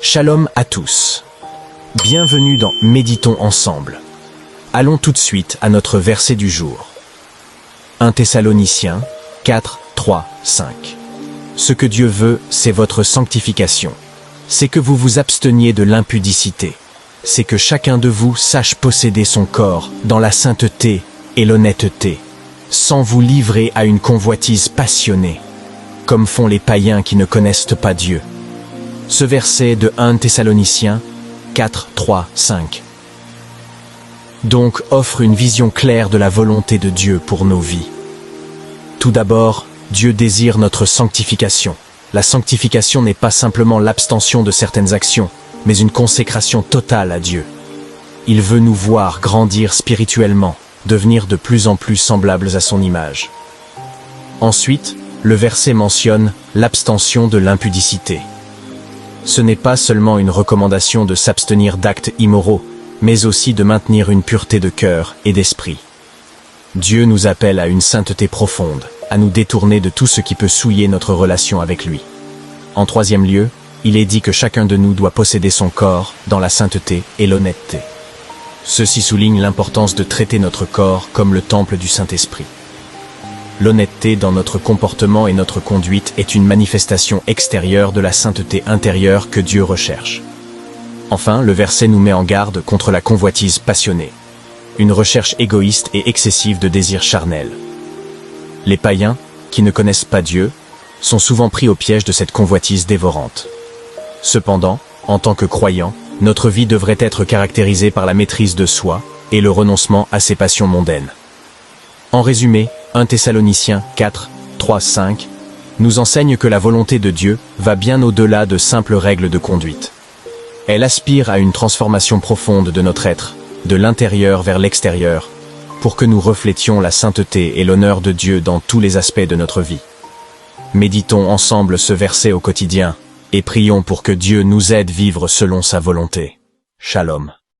Shalom à tous. Bienvenue dans Méditons ensemble. Allons tout de suite à notre verset du jour. 1 Thessaloniciens 4, 3, 5. Ce que Dieu veut, c'est votre sanctification. C'est que vous vous absteniez de l'impudicité. C'est que chacun de vous sache posséder son corps dans la sainteté et l'honnêteté, sans vous livrer à une convoitise passionnée, comme font les païens qui ne connaissent pas Dieu. Ce verset de 1 Thessaloniciens 4, 3, 5. Donc offre une vision claire de la volonté de Dieu pour nos vies. Tout d'abord, Dieu désire notre sanctification. La sanctification n'est pas simplement l'abstention de certaines actions, mais une consécration totale à Dieu. Il veut nous voir grandir spirituellement, devenir de plus en plus semblables à son image. Ensuite, le verset mentionne l'abstention de l'impudicité. Ce n'est pas seulement une recommandation de s'abstenir d'actes immoraux, mais aussi de maintenir une pureté de cœur et d'esprit. Dieu nous appelle à une sainteté profonde, à nous détourner de tout ce qui peut souiller notre relation avec lui. En troisième lieu, il est dit que chacun de nous doit posséder son corps dans la sainteté et l'honnêteté. Ceci souligne l'importance de traiter notre corps comme le temple du Saint-Esprit. L'honnêteté dans notre comportement et notre conduite est une manifestation extérieure de la sainteté intérieure que Dieu recherche. Enfin, le verset nous met en garde contre la convoitise passionnée, une recherche égoïste et excessive de désirs charnels. Les païens, qui ne connaissent pas Dieu, sont souvent pris au piège de cette convoitise dévorante. Cependant, en tant que croyants, notre vie devrait être caractérisée par la maîtrise de soi et le renoncement à ses passions mondaines. En résumé, 1 Thessaloniciens 4, 3, 5 nous enseigne que la volonté de Dieu va bien au-delà de simples règles de conduite. Elle aspire à une transformation profonde de notre être, de l'intérieur vers l'extérieur, pour que nous reflétions la sainteté et l'honneur de Dieu dans tous les aspects de notre vie. Méditons ensemble ce verset au quotidien, et prions pour que Dieu nous aide à vivre selon sa volonté. Shalom.